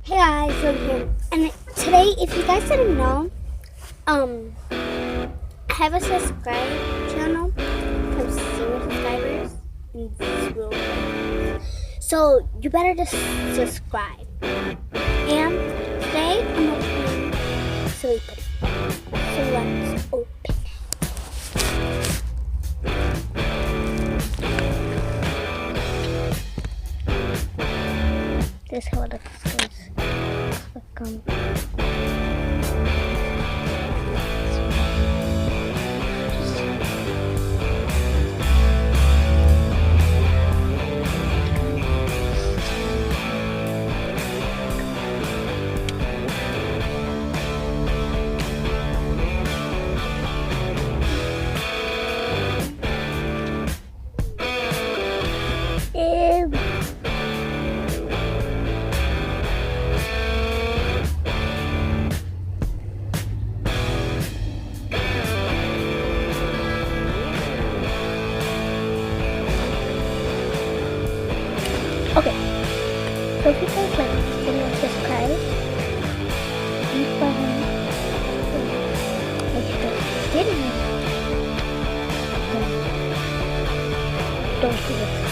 Hey guys, so here, and today, if you guys didn't know, I have a subscribe channel from 0 subscribers and 0 likes. So you better just subscribe. And today I'm opening Silly Putty. So let's open it. This is how it looks. Okay, so if you guys like this video, subscribe, leave a button, if you guys didn't, don't forget